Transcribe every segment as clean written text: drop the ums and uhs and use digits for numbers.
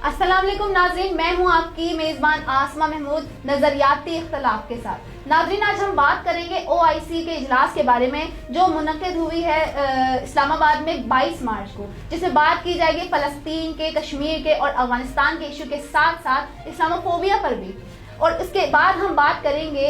अस्सलाम वालेकुम नाज़रीन, मैं हूं आपकी मेज़बान आसमा महमूद नज़रियाती इख्तलाफ के साथ। नाज़रीन, आज हम बात करेंगे OIC के इजलास के बारे में जो मुनक्किद हुई है इस्लामाबाद में 22 मार्च को, जिसमें बात की जाएगी फ़लस्तीन के, कश्मीर के और अफगानिस्तान के इशू के साथ साथ इस्लामोफोबिया पर भी। और इसके बाद हम बात करेंगे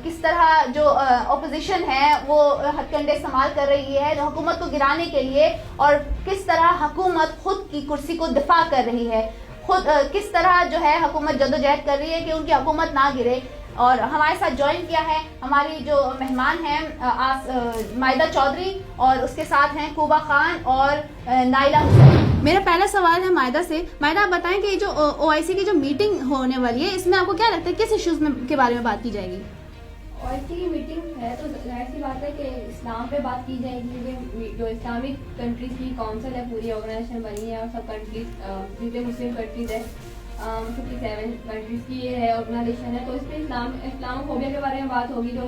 किस तरह जो अपोजिशन है वो हथकंडे इस्तेमाल कर रही है हुकूमत को गिराने के लिए, और किस तरह हुकूमत खुद की कुर्सी को दिफा कर रही है, खुद किस तरह जो है हुकूमत जदोजहद कर रही है कि उनकी हुकूमत ना गिरे। और हमारे साथ ज्वाइन किया है हमारी जो मेहमान हैं मायदा चौधरी, और उसके साथ हैं कूबा खान और नाइला हुसैन। मेरा पहला सवाल है मायदा से। मायदा, आप बताएं कि जो OIC की जो मीटिंग होने वाली है इसमें आपको क्या लगता है किस इश्यूज में के बारे में बात की जाएगी? OIC की मीटिंग है तो जाहिर सी बात है कि इस्लाम पे बात की जाएगी। जो इस्लामिक कंट्रीज की काउंसिल है, पूरी ऑर्गेनाइजेशन बनी है और सब कंट्रीज जितने मुस्लिम कंट्रीज है 57 कंट्रीज की ये है ऑर्गेनाइजेशन है, तो इस पर इस्लामोफोबिया के बारे में बात होगी। जो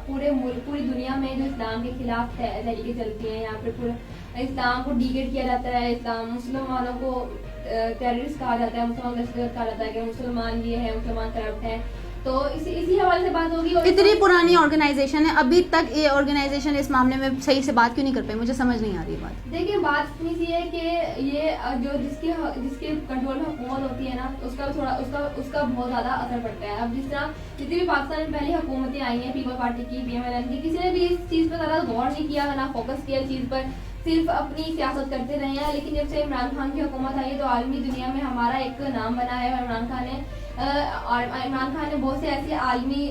पूरी दुनिया में जो इस्लाम के खिलाफ तहरीकें चलती हैं, यहाँ पर पूरा इस्लाम को डिग्रेड किया जाता है, इस्लाम मुसलमानों को टेररिस्ट कहा जाता है, मुसलमान दहशतगर्द कहा जाता है कि मुसलमान ये है, मुसलमान करप्ट है। तो इसी हवाले से बात होगी। और इतनी पुरानी ऑर्गेनाइजेशन है, अभी तक ये ऑर्गेनाइजेशन इस मामले में सही से बात क्यों नहीं कर पाई? मुझे समझ नहीं आ रही बात। देखिए, बात इतनी सी है कि ये जो जिसके कंट्रोल में हुकूमत होती है ना, उसका बहुत ज्यादा असर पड़ता है। अब जिस तरह जितनी भी पाकिस्तान में पहली हुकूमतें आई हैं, पीपल पार्टी की, PMLN की, किसी ने भी इस चीज पर ज्यादा गौर नहीं किया, ना फोकस किया इस चीज पर, सिर्फ अपनी सियासत करते रहे हैं। लेकिन जब से इमरान खान की हुकूमत आई है तो आलमी दुनिया में हमारा एक नाम बना है। इमरान खान ने बहुत से ऐसे आलमी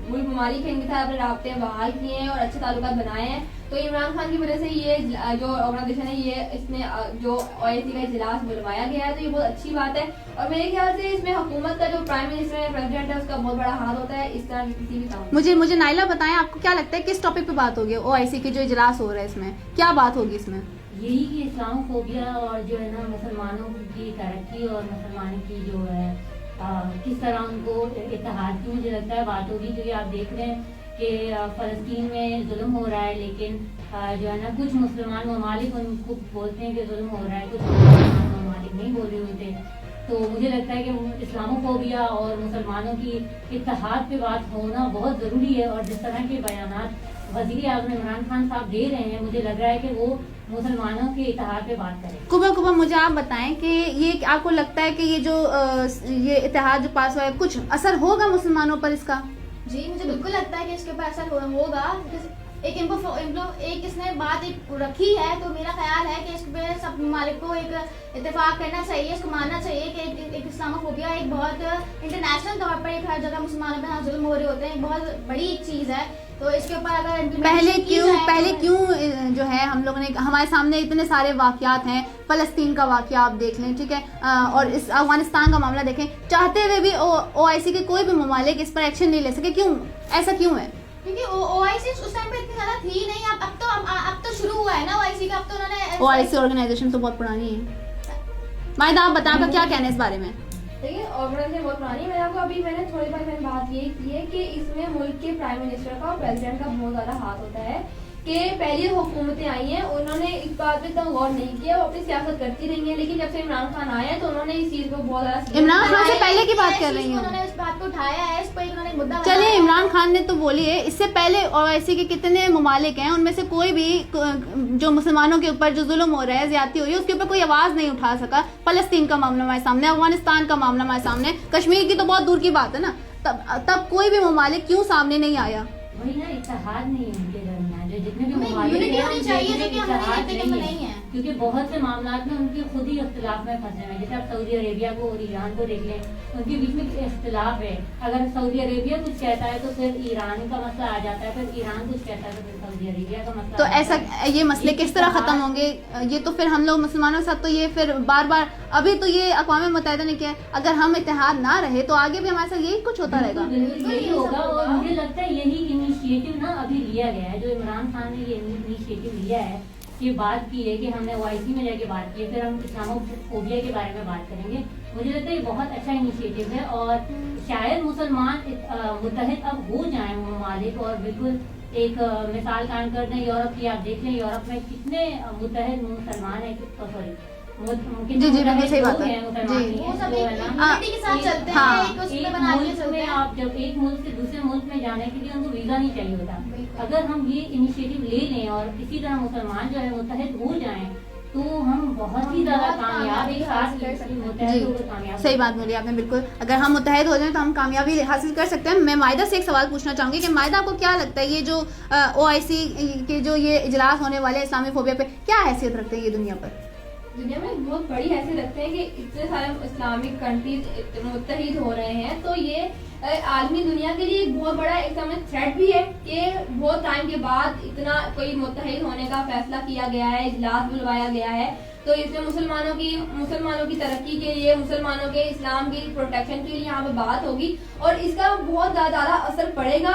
मुल्क ममालिक के साथ अपने राब्ते बहाल किए हैं और अच्छे ताल्लुकात बनाए हैं। तो इमरान खान की वजह से ये जो ऑर्गेनाइजेशन है, ये इसमें जो OIC का इजलास बुलवाया गया है, तो ये बहुत अच्छी बात है। और मेरे ख्याल से इसमें हुकूमत का जो प्राइम मिनिस्टर है, प्रेसिडेंट है, उसका बहुत बड़ा हाथ होता है इस तरह किसी भी काम। मुझे नाइला बताएं, आपको क्या लगता है किस टॉपिक पे बात होगी? OIC की जो इजलास हो रहा है इसमें क्या बात होगी? इसमें यही कि इस्लामोफोबिया और जो है ना मुसलमानों की तरक्की और मुसलमानों की जो है किस तरह उनको इत्तेहाद की मुझे लगता है बात होगी। क्योंकि आप देख रहे हैं कि फ़लस्तीन में जुल्म हो रहा है, लेकिन जो है ना कुछ मुसलमान ममालिक उनको बोलते हैं कि जुल्म हो रहा है, कुछ मुसलमान ममालिक नहीं बोल रहे होते। तो मुझे लगता है कि इस्लामोफोबिया और मुसलमानों की इत्तेहाद पे बात होना बहुत ज़रूरी है। और जिस तरह के बयानात वज़ीर आज़म इमरान खान साहब दे रहे हैं, मुझे लग रहा है कि वो मुसलमानों के इत्तेहाद पे बात करें। कुबा, मुझे आप बताएं कि ये आपको लगता है कि ये जो ये इत्तेहाद जो पास हुआ है, कुछ असर होगा मुसलमानों पर इसका? जी, मुझे बिल्कुल लगता है कि इसके ऊपर असर होगा। एक इसने बात रखी है, तो मेरा ख्याल है कि इस पे सब ममालिक को एक इत्तेफाक करना चाहिए, इसको मानना चाहिए कि एक इस्लामोफोबिया एक बहुत इंटरनेशनल तौर पर एक हर जगह मुसलमानों पर जुल्म हो रहे होते हैं, बहुत बड़ी एक चीज़ है। तो इसके ऊपर अगर पहले क्यों जो है हम लोगों ने, हमारे सामने इतने सारे वाकयात हैं, फ़लस्तीन का वाकया आप देख लें, ठीक है, और इस अफगानिस्तान का मामला देखें, चाहते हुए भी OIC के कोई भी ममालिक इस पर एक्शन नहीं ले सके। क्यों ऐसा क्यों है? क्योंकि OIC उस टाइम पे इतनी ज्यादा थी नहीं। अब तो शुरू हुआ है ना OIC का। अब तो उन्होंने OIC ऑर्गेनाइजेशन तो बहुत पुरानी है। मायदा, आप बताओ क्या कहना है इस बारे में? देखिए, ऑर्गेनाइजेशन बहुत पुरानी है। मैंने थोड़ी बार बात ये की है कि इसमें मुल्क के प्राइम मिनिस्टर का और प्रेसिडेंट का बहुत ज्यादा हाथ होता है कि पहली हुकूमतें आई हैं उन्होंने इस बात पे इतना गौर नहीं किया, वो अपनी सियासत करती रही हैं। लेकिन जब से इमरान खान आया है तो उन्होंने इस चीज को बहुत ज्यादा, इमरान खान से पहले की बात कर रही हूँ, उन्होंने इस बात को उठाया है, इस पर उन्होंने मुद्दा। चलिए, इमरान खान ने तो बोली है, इससे पहले OIC के कितने ममालिक हैं, उनमें से कोई भी जो मुसलमानों के ऊपर जो जुल्म हो रहा है, ज्यादती हो रही है, उसके ऊपर कोई आवाज नहीं उठा सका। फ़लस्तीन का मामला हमारे सामने, अफगानिस्तान का मामला हमारे सामने, कश्मीर की तो बहुत दूर की बात है ना। तब कोई भी ममालिक क्यों सामने नहीं आया? वही ना, इत्तेहाद नहीं है उनके दरमियान, जो जितने भी यूनिटी होनी चाहिए, जो कि हमारे नहीं है। क्योंकि बहुत से मामलात में उनके खुद ही इख्तिलाफ में फंसे हुए हैं। जैसे आप सऊदी अरेबिया को और ईरान को देख लें, उनके बीच में इख्तिलाफ है। अगर सऊदी अरेबिया कुछ कहता है तो फिर ईरान का मसला आ जाता है, फिर ईरान कुछ कहता है तो फिर सऊदी अरेबिया का मसला। तो ऐसा ये मसले किस तरह खत्म होंगे? ये तो फिर हम लोग मुसलमानों के साथ तो ये फिर बार बार, अभी तो ये अक़वाम मुत्तहिदा ने किया, अगर हम इत्तेहाद ना रहे तो आगे भी हमारे साथ यही कुछ होता रहेगा। यही होगा। और मुझे लगता है यही इनिशिएटिव ना अभी लिया गया है, जो इमरान खान ने ये इनिशिएटिव लिया है, ये बात की है कि हमने OIC में जाके बात की है, फिर हम इस्लामोफोबिया के बारे में बात करेंगे। मुझे लगता है ये बहुत अच्छा इनिशिएटिव है और शायद मुसलमान मुत्तहिद अब हो जाएं ममालिक और बिल्कुल एक मिसाल कायम कर दें। यूरोप की आप देख लें, यूरोप में कितने मुत्तहिद मुसलमान है, सॉरी मुमकिन जी, तो बिल्कुल सही बात लोग है। हैं मुसलमान जी। ही वो हैं, सब जो है एक ना, यूनिटी के साथ चलते हाँ। हैं, एक उसमें एक बना के मुल्क चलते में हैं। आप जब एक मुल्क से दूसरे मुल्क में जाने के लिए उनको वीजा नहीं चाहिए होता। बिल्कुल। अगर हम ये इनिशिएटिव ले लें और इसी तरह मुसलमान जो है मुत्तहिद हो जाएं तो हम बहुत ही ज्यादा बहुत कामयाब कामयाबी एक हासिल साथ कर सकते हैं। मुत्तहिद होकर कामयाब सही बात बोली आपने बिल्कुल। अगर हम मुत्तहिद हो जाएं तो हम कामयाबी हासिल कर सकते हैं। मैं मायदा से एक सवाल पूछना चाहूंगी कि मायदा, आपको क्या लगता है ये जो OIC के जो ये इजलास होने वाले इस्लामोफोबिया पे क्या हैसियत रखते हैं ये दुनिया पर? दुनिया में बहुत बड़ी हैसियत रखते हैं कि इतने सारे इस्लामिक कंट्रीज मुत्तहिद हो रहे हैं, तो ये आलमी दुनिया के लिए एक बहुत बड़ा एक समय थ्रेट भी है कि बहुत टाइम के बाद इतना कोई मुत्तहिद होने का फैसला किया गया है, इजलास बुलवाया गया है। तो इसमें मुसलमानों की तरक्की के लिए, मुसलमानों के इस्लाम की प्रोटेक्शन के लिए यहाँ पे बात होगी और इसका बहुत ज्यादा असर पड़ेगा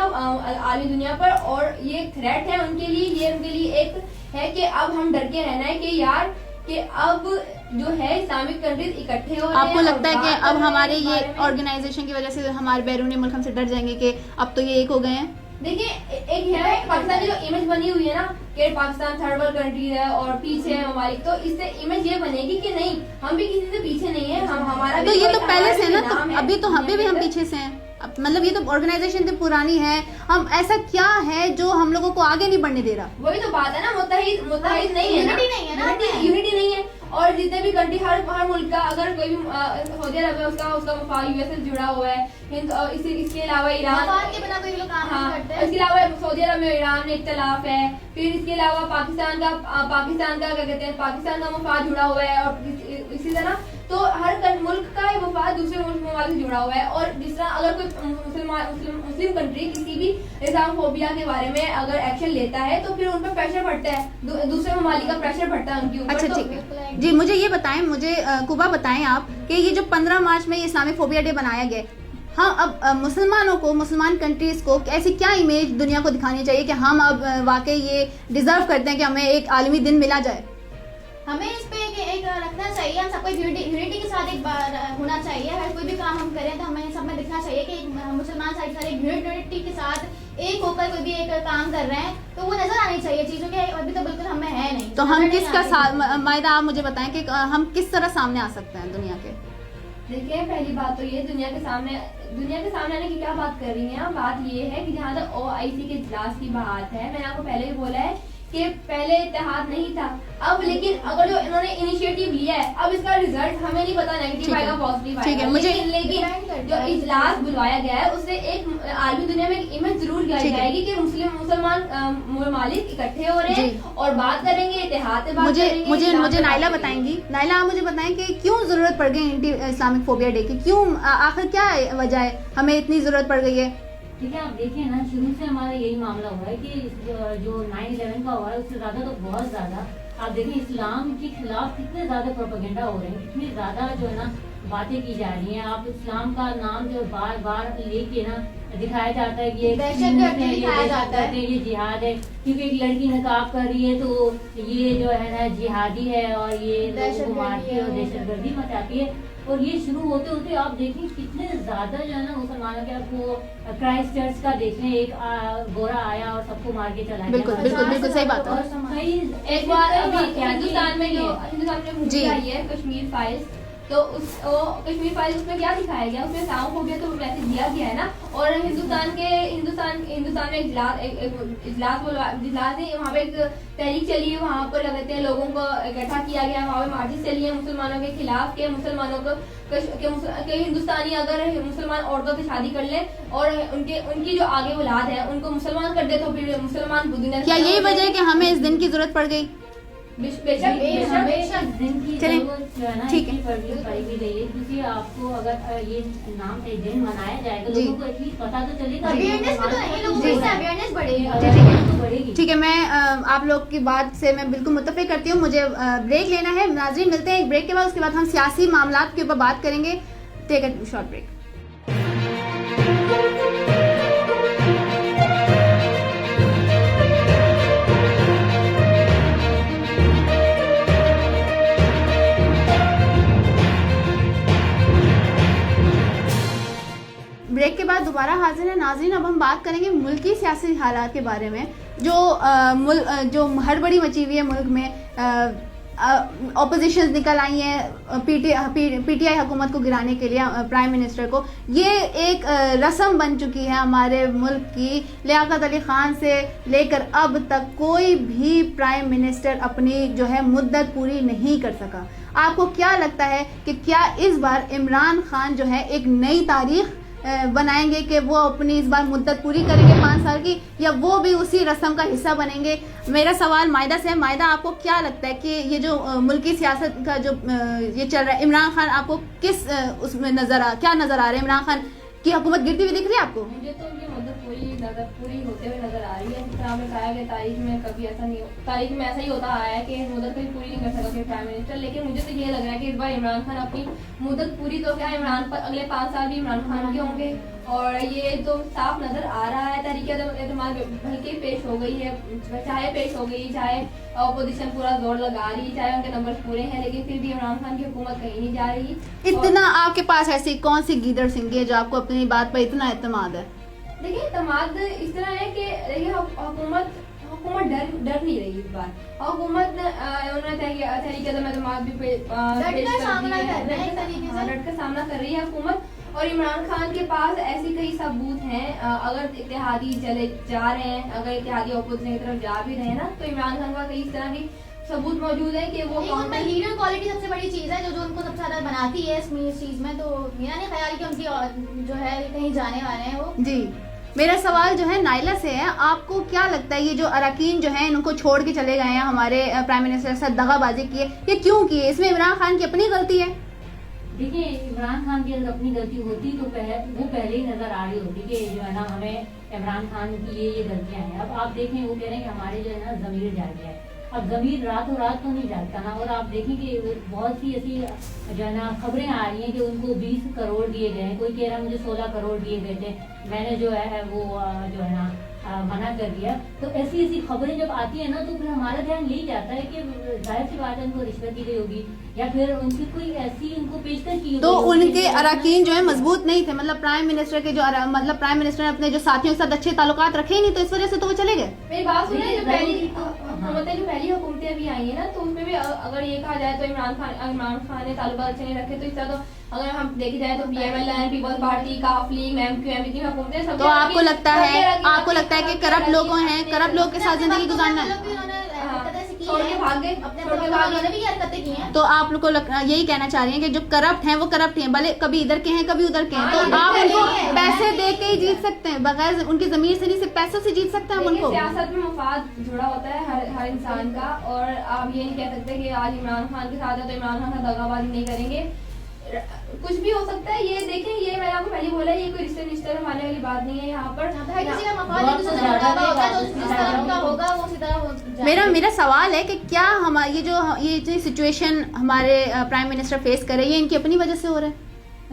आलमी दुनिया पर। और ये थ्रेट है उनके लिए, ये उनके लिए एक है कि अब हम डर के रहना है कि यार कि अब जो है इस्लामिक कंट्रीज इकट्ठे हो रहे हैं। आपको लगता है और कि बात अब कर रहे हैं हमारे इस ये बारे में। ऑर्गेनाइजेशन की वजह से हमारे बैरूनी मुल्क हमसे डर जाएंगे कि अब तो ये एक हो गए हैं? देखिए एक है पाकिस्तान की जो इमेज बनी हुई है ना कि पाकिस्तान थर्ड वर्ल्ड कंट्री है और पीछे है ममालिक, तो इससे इमेज ये बनेगी कि नहीं हम भी किसी से पीछे नहीं है, हम हमारा तो भी ये कोई- तो पहले हमारा से भी ना, नाम तो है अभी तो हम दुनिया भी के हम अंदर। पीछे से हैं। मतलब ये तो ऑर्गेनाइजेशन तो पुरानी है, हम ऐसा क्या है जो हम लोगों को आगे नहीं बढ़ने दे रहा? वही तो बात है ना, मुत्तहिद नहीं है ना, यूनिटी नहीं है ना। यूनिटी नहीं है। और जितने भी कंट्री हर मुल्क का अगर कोई भी सऊदी अरब है उसका मफाद यूएस से जुड़ा हुआ है, इसके अलावा ईरान, मफाद के बिना कोई लोग काम नहीं हाँ, करते। इसके अलावा सऊदी अरब में ईरान में इख्तलाफ है, फिर इसके अलावा पाकिस्तान का क्या कहते हैं, पाकिस्तान का मफाद जुड़ा हुआ है और इसी तरह तो हर मुल्क का मफाद दूसरे मुल्क से जुड़ा हुआ है। और जिस तरह अगर कोई मुस्लिम कंट्री किसी भी इस्लामोफोबिया के बारे में अगर एक्शन लेता है तो फिर उन पर प्रेशर पड़ता है, दूसरे ममालिक का प्रेशर पड़ता है उनके ऊपर। अच्छा तो ठीक है जी, मुझे ये बताएं, मुझे कुबा बताएं आप कि ये जो 15 मार्च में ये इस्लामोफोबिया डे बनाया गया, हाँ अब मुसलमानों को, मुसलमान कंट्रीज को ऐसी क्या इमेज दुनिया को दिखानी चाहिए कि हम अब वाकई ये डिजर्व करते हैं कि हमें एक आलमी दिन मिला जाए? हमें इस पे एक रखना चाहिए, हम सबको यूनिटी के साथ एक बार होना चाहिए। हर कोई भी काम हम करें तो हमें सब में दिखना चाहिए कि मुसलमान सारे यूनिटी के साथ एक होकर कोई भी एक काम कर रहे हैं, तो वो नजर आनी चाहिए चीजों के। अभी तो बिल्कुल हमें है नहीं, तो हम नजर नहीं किसका आती। मायदा आप मुझे बताएं कि हम किस तरह सामने आ सकते हैं दुनिया के? देखिए पहली बात तो ये दुनिया के सामने आने की क्या बात कर रही हैं, बात ये है कि जहाँ तक OIC के इजलास की बात है, मैंने आपको पहले भी बोला है कि पहले इत्तेहाद नहीं था, अब लेकिन अगर जो इन्होंने इनिशिएटिव लिया है, अब इसका रिजल्ट हमें नहीं पता, नेगेटिव आएगा पॉजिटिव ठीक है, आएगा, मुझे लेकिन जो इजलास बुलवाया गया है उससे एक आलमी दुनिया में एक इमेज जरूर लाई जाएगी कि मुसलमान ममालिक इकट्ठे हो रहे हैं और बात करेंगे, इत्तेहाद से बात करेंगे। मुझे नाइला बताएंगी, नाइला आप मुझे बताएं कि क्यों जरूरत पड़ गई एंटी इस्लामिक फोबिया डे की? क्यों, आखिर क्या वजह है हमें इतनी जरूरत पड़ गई है? ठीक है, आप देखिए ना, शुरू से हमारा यही मामला हुआ है कि जो 9/11 का हुआ है उससे ज्यादा तो बहुत ज्यादा आप देखें इस्लाम के खिलाफ कितने ज्यादा प्रोपेगेंडा हो रहे हैं, कितनी ज्यादा जो है ना बातें की जा रही हैं। आप इस्लाम का नाम जो बार बार लेके ना दिखाया जाता है कि दहशतगर्द दिखाया जाता है, ये जिहाद है, क्योंकि एक लड़की नकाब कर रही है तो ये जो है ना जिहादी है और ये लोगों को मारती है और दहशतगर्दी मचाती है। और ये शुरू होते होते आप देखें कितने ज्यादा जो है ना मुसलमानों के, आपको क्राइस्ट चर्च का देख लें, एक गोरा आया और सबको मार के चला गया। बिल्कुल सही बात है। और कई एक बार अभी वाकयात हिंदुस्तान में जी। मूवी आई है कश्मीर फाइल्स, तो कश्मीर फाइल्स उसमें क्या दिखाया गया, उसमें इस्लामोफोबिया तो वैसे दिया गया है ना। और हिंदुस्तान में इजलास है, वहाँ पे एक तहरीक चली है, वहाँ पर लगते हैं लोगों को इकट्ठा किया गया, वहाँ पे मार्चेस चली है मुसलमानों के खिलाफ के मुसलमानों को के हिंदुस्तानी अगर मुसलमान औरतों से शादी कर ले और उनकी जो आगे औलाद है उनको मुसलमान कर दे तो फिर मुसलमान दुनिया क्या यही वजह है कि हमें इस दिन की जरूरत पड़ गई? बेशक दिन की चलिए, जरूरत जो है ना ठीक है। पाई भी गई है, क्योंकि आपको अगर ये नाम से दिन मनाया जाए तो जी। लोगों को एटलीस्ट पता तो चलेगा। अवेयरनेस भी तो है, लोगों जी। में अवेयरनेस बढ़ेगी। तो बढ़ेगी। ठीक है, मैं आप लोग की बात से मैं बिल्कुल मुत्तफिक करती हूँ। मुझे ब्रेक लेना है। नाज़रीन मिलते हैं एक ब्रेक के बाद, उसके बाद हम सियासी मामलात के ऊपर बात करेंगे। Take a short break. Break के बाद दोबारा हाजिर है नाज़रीन। अब हम बात करेंगे मुल्की सियासी हालात के बारे में, जो हड़बड़ी मची हुई है मुल्क में। ऑपोजिशन निकल आई हैं पीटीआई हुकूमत को गिराने के लिए, प्राइम मिनिस्टर को। ये एक रस्म बन चुकी है हमारे मुल्क की। लियाकत अली खान से लेकर अब तक कोई भी प्राइम मिनिस्टर अपनी जो है मुद्दत पूरी नहीं कर सका। आपको क्या लगता है कि क्या इस बार इमरान खान जो है एक नई तारीख बनाएंगे कि वो अपनी इस बार मुद्दत पूरी करेंगे 5 साल की, या वो भी उसी रस्म का हिस्सा बनेंगे? मेरा सवाल मायदा से है। मायदा, आपको क्या लगता है कि ये जो मुल्की सियासत का जो ये चल रहा है, इमरान खान आपको किस उसमें क्या नजर आ रहा है? इमरान खान की हुकूमत गिरती हुई दिख रही है आपको? मुझे तो उनकी मुद्दत पूरी होते हुए नजर आ रही है। जिस तरह आपने कहा कि तारीख में कभी ऐसा नहीं, तारीख में ऐसा ही होता आया है कि मुद्दत कभी पूरी नहीं कर सका कोई प्राइम मिनिस्टर। लेकिन मुझे तो ये लग रहा है कि इस बार इमरान खान अपनी मुद्दत पूरी, तो क्या इमरान पर अगले 5 साल भी इमरान खान के होंगे। और ये तो साफ नजर आ रहा है। तहरीक एतमाद हल्के पेश हो गई है, चाहे पेश हो गई, चाहे अपोजिशन पूरा जोर लगा रही, चाहे उनके नंबर पूरे हैं, लेकिन फिर भी इमरान खान की हुकूमत कहीं नहीं जा रही। इतना आपके पास ऐसी कौन सी गीदड़ सिंगी है जो आपको अपनी बात पर इतना एतमाद है? देखिए, एतमाद इस तरह है कि देखिए हुकूमत डर नहीं रही इस बार। हुकूमत उन्होंने तहरीक एतमाद भी डट कर सामना कर रही है, एक तरीके से डट कर सामना कर रही है हुकूमत। और इमरान खान के पास ऐसी कई सबूत हैं। अगर इत्तेहादी चले जा रहे हैं, अगर इत्तेहादी ऑपोजिशन की तरफ जा भी रहे हैं ना, तो इमरान खान का कई इस तरह की सबूत मौजूद है कि वो उनमें लीडर क्वालिटी सबसे बड़ी चीज है जो उनको सबसे ज्यादा बनाती है इस चीज में। तो मेरा नहीं ख्याल कि उनकी जो है कहीं जाने वाले हैं वो। जी, मेरा सवाल जो है नाइला से है। आपको क्या लगता है ये जो अरकान जो हैं इनको छोड़ के चले गए हैं, हमारे प्राइम मिनिस्टर के साथ दगाबाजी की है, ये क्यों की है? इसमें इमरान खान की अपनी गलती है? देखिए, इमरान खान की अगर अपनी गलती होती तो वो पहले ही नजर आ रही होती कि जो है ना हमें इमरान खान की ये गलतियां हैं। अब आप देखें, वो कह रहे हैं कि हमारे जो है ना ज़मीर जाग गया है। अब ज़मीर रातों रात तो नहीं जागता ना। और आप देखें कि बहुत सी ऐसी जो है ना खबरें आ रही हैं कि उनको 20 करोड़ दिए गए हैं। कोई कह रहा है मुझे 16 करोड़ दिए गए थे, मैंने जो है वो जो है ना मना कर दिया। तो ऐसी खबरें जब आती है ना, तो फिर हमारा ध्यान यही जाता है कि जाहिर सी बात है उनको रिश्वत दी गई होगी, या फिर उनकी कोई ऐसी उनको पेशकश की होगी। तो उनके अरकान जो है मजबूत नहीं थे, मतलब प्राइम मिनिस्टर के जो मतलब प्राइम मिनिस्टर ने अपने जो साथियों के साथ अच्छे ताल्लुकात रखे ही नहीं, तो इस वजह से तो वो चले गए। मेरी बात सुने, जो पहली हुकूमतें अभी आई है ना, तो उसमें भी अगर ये कहा जाए तो इमरान खान ने ताल्लुकात अच्छे नहीं रखे, तो इस तरह तो अगर हम देखी जाए तो पीएमएल, पीपल्स पार्टी, काफ लीग, एमक्यूएम, इतनी हुकूमतें सब। तो आपको लगता है कि करप्ट लोग हैं, करप्ट लोग के साथ जिंदगी गुजारना है, छोड़ के भाग गए, तो आप लोग को यही कहना चाह रही हैं कि जो करप्ट हैं वो करप्ट हैं, भले कभी इधर के हैं कभी उधर के हैं, तो आप उनको पैसे दे के ही जीत सकते हैं, बगैर उनकी जमीर से नहीं, सिर्फ पैसों से जीत सकते हैं हम उनको। सियासत में मफाद जुड़ा होता है हर इंसान का, और आप ये नहीं कह सकते कि आज इमरान खान के साथ है तो इमरान खान का दगाबाजी नहीं करेंगे। कुछ भी हो सकता है। ये देखें, ये मैंने आपको पहले बोला, ये कोई रिश्ते में मानने वाली बात नहीं है। यहाँ पर मेरा सवाल है कि क्या हमारे ये जो सिचुएशन हमारे प्राइम मिनिस्टर फेस कर रहे हैं, ये इनकी अपनी वजह से हो रहा है?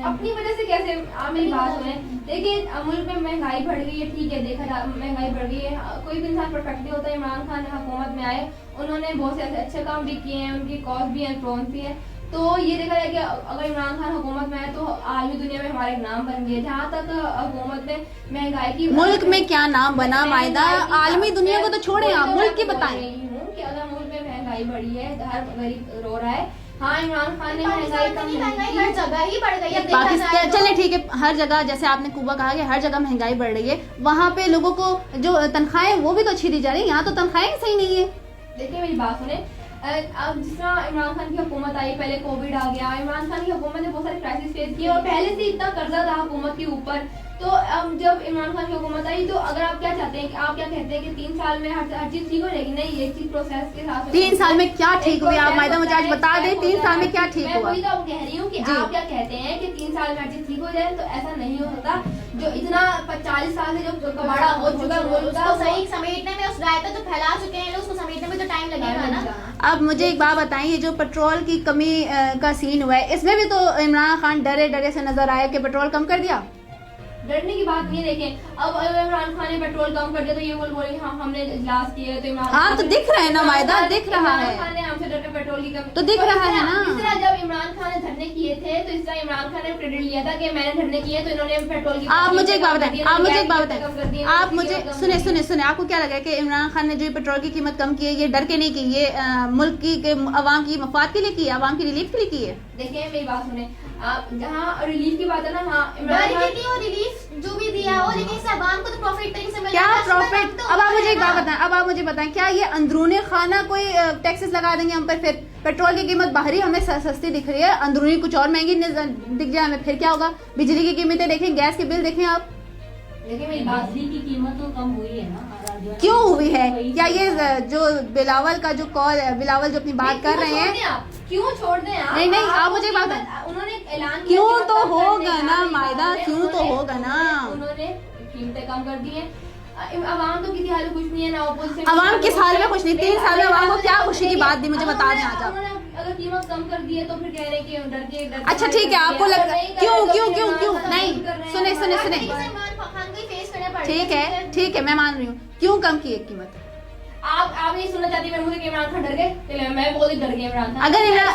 अपनी वजह से कैसे? आप मेरी बात सुने। देखिए, मुल्क में महंगाई बढ़ गई है, ठीक है, देखा महंगाई बढ़ गई है, कोई भी इंसान परफेक्ट नहीं होता। इमरान खान हुकूमत में आए, उन्होंने बहुत से अच्छे काम भी किए हैं, उनकी कॉज भी है, प्रोन भी है। तो ये देखा जाए कि अगर इमरान खान हुकूमत में आए तो आलमी दुनिया में हमारा एक नाम बन गया। जहाँ तक हुकूमत ने महंगाई की, मुल्क में क्या नाम बना मायदा, आलमी दुनिया को तो छोड़े, आप मुल्क की बताएं कि अगर मुल्क में महंगाई बढ़ी है, हर गरीब रो रहा है। हाँ, इमरान खान ने महंगाई हर जगह ही बढ़ गई है। पाकिस्तान, चले ठीक है, हर जगह जैसे आपने कुबा कहा कि हर जगह महंगाई बढ़ रही है, वहाँ पे लोगों को जो तनख्वाहें वो भी तो अच्छी दी जा रही है, यहाँ तो तनख्वाहें सही नहीं है। देखिए, मेरी बात सुने। अब जिस तरह इमरान खान की हुकूमत आई, पहले कोविड आ गया, इमरान खान की हुकूमत ने बहुत सारे क्राइसिस फेस किए, और पहले से इतना कर्जा था हुकूमत के ऊपर। तो अब जब इमरान खान की हुकूमत आई, तो अगर आप क्या चाहते हैं कि आप क्या कहते हैं कि 3 साल में हर चीज ठीक हो जाएगी? नहीं, एक चीज प्रोसेस के साथ। 3 साल में क्या ठीक हुई? आप मायदा मुझे आज बता दें, 3 साल में क्या ठीक हुआ? मैं वही तो कह रही हूँ कि आप क्या कहते हैं कि 3 साल में हर चीज ठीक हो जाए, तो ऐसा नहीं हो सकता। जो इतना 40 साल से जो कबाड़ा हो चुका है, उसको सही समेटने में, उस रायता जो फैला चुके हैं लोग, उसको समेटने में तो टाइम लगेगा ना। अब मुझे एक बात बताएं, ये जो पेट्रोल की कमी का सीन हुआ है, इसमें भी तो इमरान खान डरे से नजर आया कि पेट्रोल कम कर दिया। डरने की बात नहीं। देखें, अब अगर इमरान खान ने पेट्रोल कम कर दिया तो ये बोले हाँ हमने इजलास किया, तो इमरान हाँ तो दिख रहा है ना मायदा, दिख रहा है, इमरान खान ने हमसे डर के पेट्रोल की कमी तो दिख रहा है ना। इस तरह जब इमरान खान ने धरने किए थे थे तो इस तरह इमरान खान ने क्रेडिट लिया था कि मैंने धरने किए तो इन्होंने पेट्रोल की आप मुझे एक बात बताएं, आप मुझे एक बात कम कर दी, बताएं, आप मुझे सुने, आपको क्या लगा कि इमरान खान ने जो पेट्रोल की कीमत कम की है ये डर के नहीं की, ये मुल्क की अवाम की मफाद के लिए की है, अवाम की रिलीफ के लिए की है? देखिए मेरी बात सुने, आप जहाँ रिलीफ की बात है ना, हाँ डर के लिए और रिलीफ जो भी दिया हो, लेकिन इस अवाम को तो प्रॉफिट तरीके से मिल क्या रहा है। प्रॉफिट? अब आप मुझे एक बात बताएं, अब आप मुझे बताएं, क्या ये अंदरूनी खाना कोई टैक्सेस लगा देंगे हम पर? फिर पेट्रोल की कीमत बाहरी हमें सस्ती दिख रही है, अंदरूनी कुछ और महंगी दिख जाए हमें, फिर क्या होगा? बिजली की कीमतें देखें, गैस के बिल देखें आप, देखिए मेरी बात, बिजली की कीमत तो कम हुई है ना, जो है ना, क्यों हुई है? वही क्या ये तो- जो बिलावल का जो कॉल है, बिलावल जो अपनी बात कर रहे हैं, क्यों छोड़ दें आप? नहीं, आप आप मुझे बात बताएं। उन्होंने ऐलान किया क्यों कि तो कम करने होगा का, ना मेरी मायदा, बात है, क्यों तो होगा ना। उन्होंने कीमतें कम कर दी हैं। अवाम तो किसी हाल में खुश नहीं है ना, ऑपोजिशन अवाम किस हाल में खुश नहीं? 3 साल में अवाम को क्या खुशी की बात दी, मुझे बता दें आज आप। उन्होंने अगर कीमत कम कर दी है तो फिर कह रहे हैं कि डर के अच्छा ठीक है, आपको लगता है क्यों नहीं? सुने, इमरान खान को ही फेस करना पड़ेगा। ठीक है, मैं मान रही हूँ, क्यों कम की है कीमत? आप नहीं सुनना चाहती मेरे मुझे कि इमरान खान डर गए, चलिए मैं बोल ही डर गई इमरान खान। अगर इमरान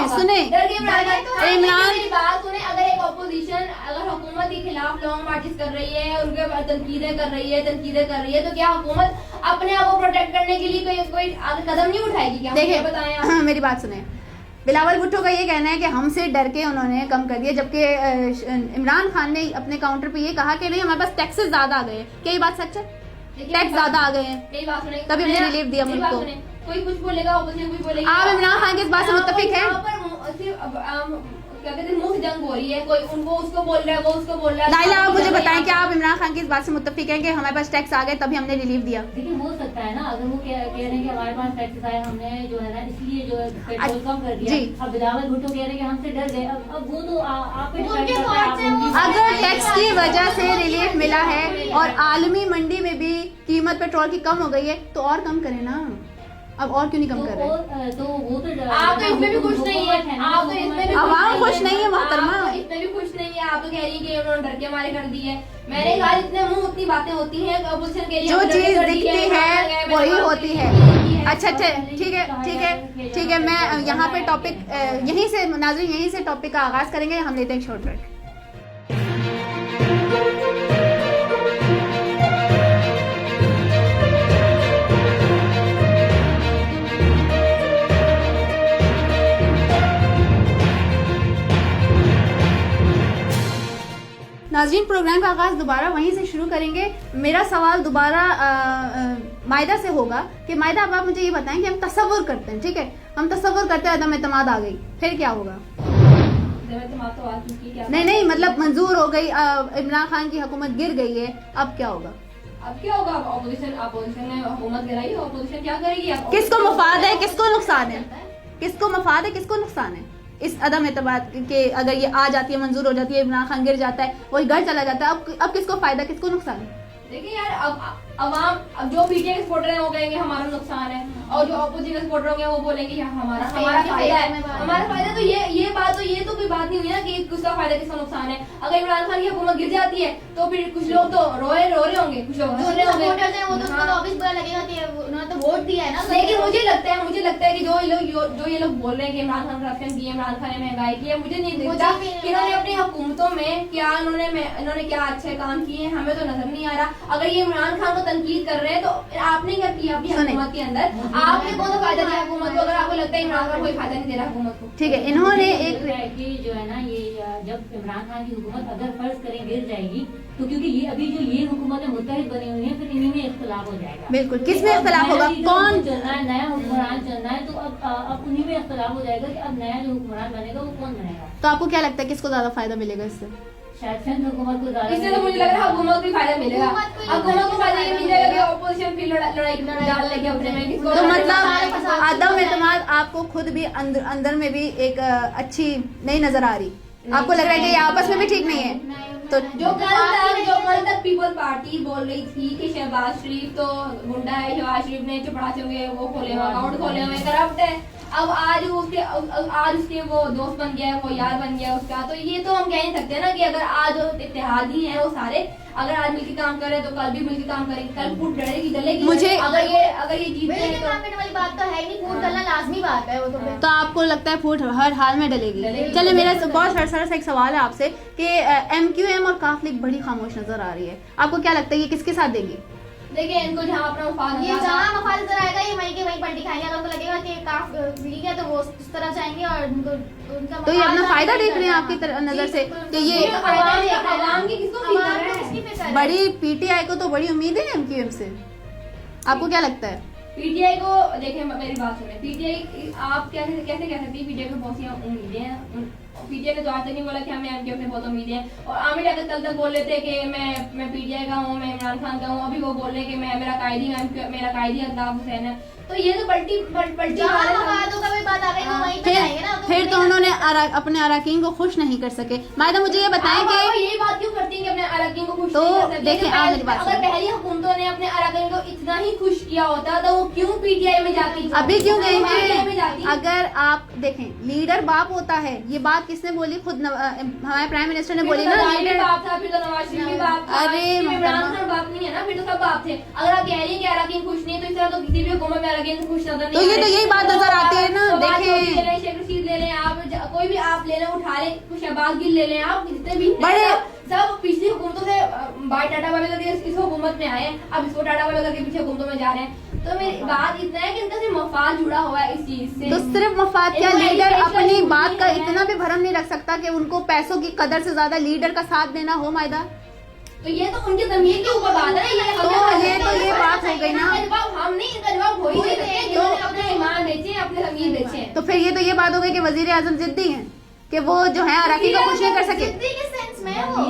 सुने डर गए इमरान खान, तो इमरान- मेरी बात सुने, अगर एक ऑपोजिशन अगर हुकूमत के खिलाफ लॉन्ग मार्चेस कर रही है, उनके बाद तनकीदें कर रही है, तो क्या हुकूमत अपने आप को प्रोटेक्ट करने के लिए कोई आगे कदम नहीं उठाएगी क्या? देखिए मुझे बताएं आप। मेरी बात सुने, बिलावल भुट्टो का ये कहना है कि हमसे डर के उन्होंने कम कर दिया, जबकि इमरान खान ने अपने काउंटर पे ये कहा कि नहीं हमारे पास टैक्सेस ज्यादा आ गए हैं। क्या ये बात सच है? देखिए, टैक्स ज्यादा आ गए हैं, मेरी बात सुने, तभी हमने रिलीफ दिया मेरी मुल्क बात को। सुने, कोई कुछ बोलेगा, ऑपोजिशन कुछ बोलेगा। आप इमरान खान की इस बात से मुत्तफिक हैं? यहाँ पर सिर्फ क्या कहते हैं, मुंह से जंग हो रही है, कोई उनको उसको बोल रहा है, वो उसको बोल रहा है। लाइला, आप मुझे बताएं कि आप इमरान खान की इस बात से मुत्तफिक हैं कि हमारे पास टैक्स आ गए तभी हमने रिलीफ दिया? लेकिन हो सकता है ना, अगर वो कह रहे हैं कि हमारे पास टैक्सेस आए, हमने जो है ना इसलिए जो है पेट्रोल कम कर दिया। जी। अब बिलावल भुट्टो कह रहे हैं कि हमसे डर गए, अब वो तो आप पे उनके डिपेंड करता है, thoughts हैं, आप वो- उनकी- अगर टैक्स की वजह से रिलीफ मिला है और आलमी मंडी में भी कीमत पेट्रोल की कम हो गई है तो और कम करें ना, अब और क्यों नहीं कम कर रहे? तो वो तो आप तो इसमें भी खुश नहीं है, आप तो इसमें भी अवाम खुश नहीं है मोहतरमा। आप तो इसमें भी खुश नहीं है, आप तो कह रही है कि उन्होंने डर के मारे कर दी है। मैंने कहा इतने मुंह उतनी बातें होती हैं, अपोजिशन के लिए जो हमने डर के चीज कर दी दिखती है मैंने वही बात होती की है। अच्छा ठीक है, मैं यहाँ पे टॉपिक यहीं से नाज़रीन यहीं से टॉपिक का आगाज करेंगे। हम लेते हैं शॉर्ट ब्रेक। नाज़रीन, प्रोग्राम का आगाज दोबारा वहीं से शुरू करेंगे। मेरा सवाल दोबारा मायदा से होगा कि मायदा, अब आप मुझे ये बताएं कि हम तसव्वुर करते हैं, ठीक है, हम तसव्वुर करते हैं अदम एतमाद आ गई, फिर क्या होगा? नहीं, मतलब मंजूर हो गई, इमरान खान की हुकूमत गिर गई है, अब क्या होगा? अब क्या होगा? अपोजिशन ने हुकूमत गिराई, अपोजिशन क्या करेगी? किसको मफाद है, किसको नुकसान है? किसको मफाद है, किसको नुकसान है इस अदम एतमाद के? अगर ये आ जाती है, मंजूर हो जाती है, इमरान खान गिर जाता है, वही घर चला जाता है, अब किसको फायदा, किसको नुकसान है? देखिए यार, अब जो पीटीआई के सपोर्टर हैं वो कहेंगे हमारा नुकसान है, और जो ऑपोजिशन के सपोर्टर होंगे वो बोलेंगे कि हमारा फायदा है, हमारा फायदा। तो ये तो कोई बात नहीं हुई ना कि किसका फायदा किसका नुकसान है। अगर इमरान खान की हुकूमत गिर जाती है तो फिर कुछ लोग तो रो रहे होंगे, कुछ लोग हंस रहे होंगे। सपोर्टर्स हैं वो तो उसको तो ऑब्वियस बुरा लगेगा कि उन्होंने तो वोट दिया है ना। लेकिन मुझे लगता है कि जो ये लोग बोल रहे हैं कि इमरान खान करप्शन की है, इमरान खान ने महंगाई की है, मुझे नहीं दिखता कि इन्होंने अपनी हुकूमतों में क्या इन्होंने क्या अच्छे काम किए हैं, हमें तो नजर नहीं आ रहा। अगर ये इमरान खान को तनकीद कर रहे हैं तो आपने क्या किया अपनी हुकूमत के अंदर? आपने कौन सा फायदा दिया हुकूमत को? अगर आपको लगता है इमरान खान कोई फायदा नहीं दे रहा हुकूमत को, ठीक है, इन्होंने एक कि जो है ना ये जब इमरान खान की हुकूमत अगर फर्ज करें गिर जाएगी, तो क्योंकि ये अभी जो ये हुकूमतें मुत्तहिद बनी हुई है, फिर इन्हीं में इख्तिलाफ हो जाएगा। बिल्कुल, किस में इख्तिलाफ होगा? कौन चलना है, नया हुक्मरान चलना है, तो अब उन्हीं में इख्तिलाफ हो जाएगा कि अब नया जो हुक्मरान बनेगा वो कौन बनेगा। तो आपको क्या लगता है किसको ज्यादा फायदा मिलेगा इससे? शायद सिंध हुकूमत को ज्यादा इससे तो मुझे लग रहा है हुकूमत को फायदा मिलेगा। हुकूमत को फायदा ये मिलेगा कि ऑपोजिशन फिर लड़ाई डाल लेगी अपने में, किसको तो मतलब अदम एतमाद आपको खुद भी अंदर में भी एक अच्छी नहीं नजर आ रही, आपको लग रहा है कि ये आपस में भी ठीक नहीं है? तो जो कल तक पीपल पार्टी बोल रही थी कि शहबाज शरीफ तो गुंडा है, शहबाज शरीफ ने चपरासी हुए वो खोले हुए अकाउंट खोले हुए करप्ट है, अब आज उसके वो दोस्त बन गया है, वो यार बन गया उसका। तो ये तो हम कह नहीं सकते ना कि अगर आज इत्तेहादी हैं वो सारे, अगर आज मिलकर काम कर रहे हैं तो कल भी मिलकर काम करेंगे, कल फूट डलेगी। मुझे अगर ये जीतते हैं मिलके काम करने वाली बात तो है नहीं, फूट डलना लाजमी बात है वो तो फिर। तो आपको लगता है फूट हर हाल में डलेगी? चले, मेरा बहुत सरसरा सा एक सवाल है आपसे कि MQM और काफ लीग बड़ी खामोश नजर आ रही है, आपको क्या लगता है ये किसके साथ देगी? देखिए इनको जहाँ अपना मफाद ये जहाँ मफाद नजर आएगा ये वहीं के वहीं पलटी खाएंगे। अगर उनको लगेगा कि काफ लीग है तो वो उस तरह जाएंगे और उनका तो ये अपना मफाद फायदा नहीं देख रहे हैं करना। आपकी नजर से बिल्कुल, कि ये आवाम की किसको फिक्र आवाम को है? किसकी फिक्र है? बड़ी PTI को तो बड़ी उम्मीद है MQM से, आपको क्या लगता है? पीटीआई को देखिए, मेरी बात सुने, पीटीआई आप कैसे कैसे कह सकती है पीटीआई को बहुत सी उम्मीदें हैं। पीटीआई ने तो आज तक नहीं बोला कि हमें एमक्यूएम से बहुत उम्मीदें हैं, और आमिर अगर कल तक बोल लेते कि मैं पीटीआई का हूँ, मैं इमरान खान का हूँ, अभी वो बोल रहे कि मेरा कायदी अल्ताफ हुसैन है। तो ये तो पलटी जहाँ मफादों का भी बात आ गई वो वहीं पे जाएंगे ना। फिर तो उन्होंने अपने अराकीन को खुश नहीं कर सके। मायदा मुझे ये बताएं कि यही बात क्यों करती हैं कि अपने अराकीन को खुश तो नहीं कर सकती? देखिए, आप मेरी बात अगर सुनिए। पहली हुकूमतों ने अपने अराकीन को इतना ही खुश किया होता तो वो क्यों पीटीआई में जाती? अभी क्यों गए PTI में हैं? जाती। अगर आप देखें, लीडर बाप होता है, ये बात किसने बोली? खुद हमारे प्राइम मिनिस्टर ने बोली ना, लीडर। बाप था, फिर तो नवाज शरीफ भी बाप था, अरे फिर इमरान मोहतरमा। खान बाप नहीं है ना, फिर तो सब बाप थे। अगर आप कह रही हैं कि अराकीन खुश नहीं है, तो इस तरह तो किसी भी हुकूमत में अराकीन खुश नजर नहीं तो ये तो यही बात नजर आती है ना। देखें, ले लें, शेख रशीद ले लें, आप कोई भी आप ले लें, उठा लें, शहबाज गिल ले लें, आप जितने भी बड़े सब पिछली हुकूमतों से बाय टाटा वाले करके इस हुकूमत में आए हैं, अब इसको टाटा वाले करके पीछे हुकूमतों में जा रहे हैं। तो मेरी बात इतना है कि इनका सिर्फ मफाद जुड़ा हुआ है इस चीज से। तो सिर्फ मफाद क्या, इनको लीडर education अपनी नहीं बात का है। इतना भी भरम नहीं रख सकता कि उनको पैसों की कदर से ज्यादा लीडर का साथ देना हो? मायदा, तो ये तो उनकी जमीन के ऊपर बात है ना। ये तो ये बात हो गई ना। इनका जवाब हम नहीं, इनका जवाब वही दे सकते हैं जिन्होंने अपने ईमान बेचे, अपने जमीन बेचे। तो फिर ये तो ये बात हो गई कि वजीर आजम जिद्दी हैं कि वो जो है अराकी को खुश नहीं कर सके। जिद्दी के सेंस में वो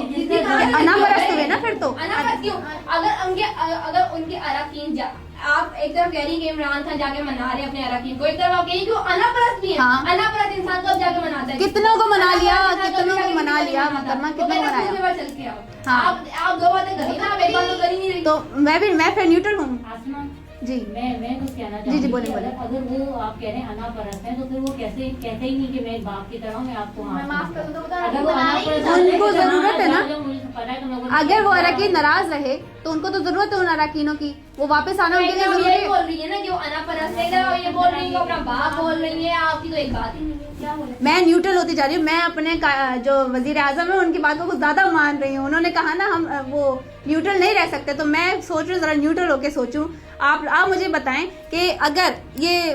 अनापरस्त हुए ना फिर तो। अनापरस्त क्यों? अगर उनके अराकीन आप एक तरफ कह रही कि इमरान खान जाके मना रहे हैं अपने अराकीन को, एक तरफ आप कह रही कि वो अनापरस्त भी है। हाँ। अनापरस्त इंसान कब जाके मनाता है? कितनों को मना लिया, अनापरस्त इंसान कितनों कभी को जाके मना किसी लिया, को नहीं मोहतरमा, मनाता। कितनों को वो मनाया। कहते हैं चल के आओ। हाँ। आप दो बातें कर रही ना, आप एक बात तो कर ही नहीं रही। तो मैं फिर न्यूट्रल हूँ आसमा, जी। मैं कुछ कहना जी, चाहूंगी बोले, कि बोले। अगर वो आप कह रहे हैं अनापरस्त है, तो फिर वो कैसे कहते ही नहीं कि मैं एक बाप की तरह हूँ, मैं आपको मैं माफ कर दूं, तो अगर वो बना ही अनापरस्त नहीं है, उनको तो जहाँ जरूरत है ना। जो मुझे पता है तुम लोगों ने अगर क्या वो किया अराकीन है। नाराज रहे तो उनको तो जरूरत है उन अराकीनों की, वो वापस आना उनके लिए वो जरूरी यही है। बोल रही है ना कि वो अनापरस्त है, इधर ये बोल रही है कि अपना बाप बोल रही है, आपकी तो एक बात ही नहीं है। क्या बोले? मैं न्यूट्रल होती जा रही हूँ। मैं अपने जो वजीर आजम है उनकी बात को कुछ ज्यादा मान रही हूँ। उन्होंने कहा ना हम वो न्यूट्रल नहीं रह सकते, तो मैं सोच रही हूँ जरा न्यूट्रल होके सोचूं। आप मुझे बताएं कि अगर ये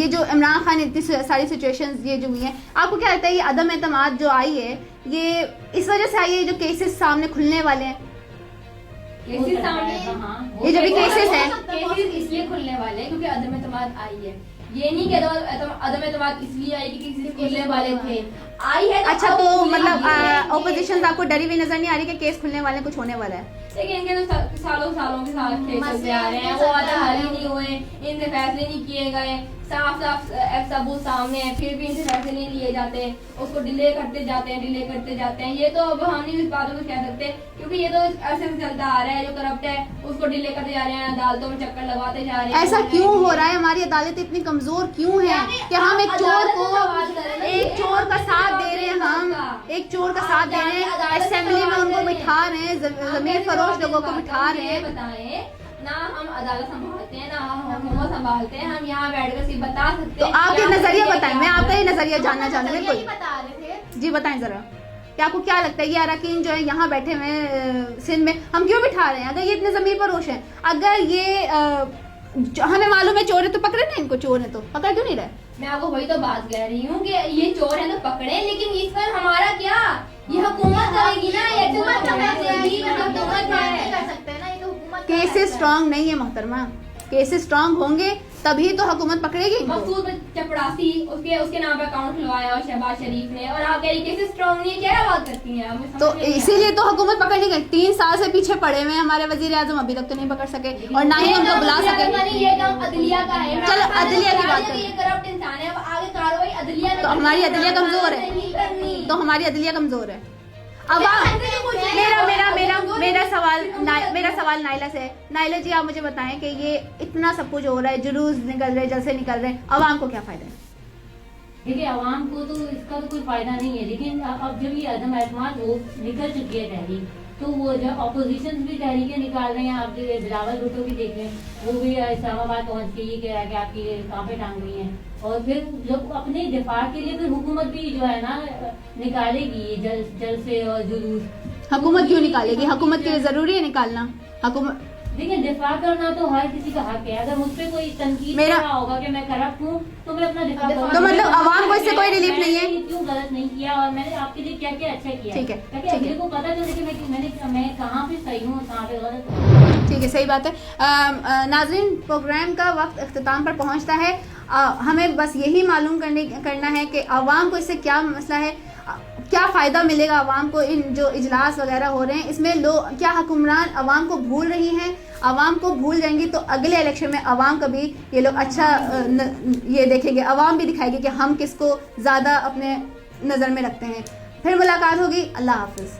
जो इमरान खान इतनी सारी सिचुएशंस ये जो हुई हैं, आपको क्या लगता है ये अदम एतमाद जो आई है ये इस वजह से आई है जो केसेस सामने खुलने वाले हैं? हो केसेस सकता है, सामने हाँ, ये जो भी हो सकता है। केसेस हैं, केसेस इसलिए खुलने वाले हैं क्योंकि अदम एतमाद आई है। ये नहीं कि अदम एतमाद इसलिए आई कि किसी खुलने वाले थे, आई है। अच्छा, अब तो खुली मतलब है। ऑपोजिशन आपको डरी हुई नजर नहीं आ रही कि केस खुलने वाले हैं, कुछ होने वाला है? लेकिन इनके तो सालों के साथ चलते आ रहे हैं, वो वादा हल ही नहीं हुए, इनसे फैसले नहीं किए गए, साफ सबूत सामने है, फिर भी इनसे फैसले नहीं लिए जाते, उसको डिले करते जाते हैं। ये तो अब हम नहीं इस बातों को कह सकते क्योंकि ये तो अरसे से चलता आ रहा है। जो करप्ट है उसको डिले करते जा रहे हैं, अदालतों में चक्कर लगाते जा रहे हैं। ऐसा क्यों हो रहा है? हमारी अदालत इतनी कमजोर क्यों है कि हम एक चोर का साथ दे रहे हैं, हम एक चोर का साथ दे रहे हैं, असेंबली में उनको बिठा रहे हैं, जमीन फरोश लोगों को बिठा रहे हैं। बताएं ना, हम अदालत संभालते हैं ना हम हुकूमत संभालते हैं, हम यहाँ बैठकर सिर्फ बता सकते तो हैं। आप ये क्या नजरिया है, बताएं, क्या मैं आपका ये है। नजरिया जानना चाहूंगी। यही बिल्कुल बता रहे थे। जी, बताएं जरा कि आपको क्या लगता है ये अराकीन जो है यहाँ बैठे हुए हैं सिंध में, हम क्यों बिठा रहे हैं? अगर ये इतने जमीन पर रोश है, अगर ये हमें मालूम है चोर है तो पकड़े ना इनको, चोर है तो पकड़ क्यों नहीं रहे? मैं आपको वही तो बात कह रही हूँ कि ये चोर है तो पकड़े, लेकिन इस पर हमारा क्या, ये हुकूमत करेगी ना, ये हुकूमत का फैसला है, करेगी, हम तो हुकूमत कुछ है। नहीं कर सकते ना, ये तो हुकूमत का केसेस फैसला है। स्ट्रांग नहीं है मोहतरमा, केसेस स्ट्रांग होंगे तभी तो हुकूमत पकड़ेगी इनको। मकसूद चपड़ासी उसके नाम पे अकाउंट खुलवाया और शहबाज शरीफ ने, और आप कह रही केसेस स्ट्रांग नहीं है, क्या बात करती हैं आप? तो इसीलिए तो हुकूमत पकड़ नहीं गई। 3 साल से पीछे पड़े हुए हैं हमारे वजीर आजम, अभी तक तो नहीं पकड़ सके और ना ही उनको बुला सके। ये काम अदलिया का है। चलो, अदलिया की बात करें। ये करप्ट इंसान है, अब आगे कार्रवाई अदलिया ने तो हमारी अदलिया कमजोर है, नहीं करनी। तो हमारी अदलिया कमजोर है। अब हमसे क्यों पूछ मेरा सवाल नाइला से है। नाइला जी, आप मुझे बताएं कि ये इतना सब कुछ हो रहा है, जुलूस निकल रहे, जलसे निकल रहे हैं, अवाम को क्या फायदा है? देखिए, आवाम को तो इसका तो कोई फायदा नहीं है, लेकिन अब जब ये अदम एतमाद हो निकल चुकी है तहरीक, तो वो जो अपोजिशन भी तहरीकें निकाल रहे हैं। आप जो बिलावल भुट्टो भी देख रहे हैं, वो भी इस्लामाबाद पहुंच के ये कह रहा है कि आपकी कांपे टांग गई हैं। और फिर जब अपने दिफा के लिए फिर हुकूमत भी जो है ना निकालेगी जलसे और जुलूस। हुकूमत क्यों निकालेगी? हुकूमत के लिए जरूरी है निकालना? हुकूमत देखिए, दिफा करना तो हर किसी का हक है। अगर मुझ पे कोई तनकीद कर रहा होगा कि मैं करप्ट हूँ, तो मैं अपना दिफा करूंगा। तो मतलब आवाम को इससे कोई रिलीफ नहीं है? क्यों गलत नहीं किया और मैंने आपके लिए क्या क्या अच्छा किया, ठीक है, ताकि ठीक अगले है। को पता चले कि मैं कहाँ पे सही हूँ, कहाँ पे गलत हूँ। ठीक है, सही बात है। नाज़रीन, प्रोग्राम का वक्त अख्ताम पर पहुंचता है। हमें बस यही मालूम करना है कि आवाम को इससे क्या मसला है, क्या फ़ायदा मिलेगा आवाम को। इन जो इजलास वगैरह हो रहे हैं, इसमें लोग क्या हुक्मरान आवाम को भूल रही हैं? आवाम को भूल जाएंगी तो अगले इलेक्शन में आवाम का भी ये लोग अच्छा ये देखेंगे, आवाम भी दिखाएगी कि हम किसको ज़्यादा अपने नज़र में रखते हैं। फिर मुलाकात होगी। अल्लाह हाफिज़।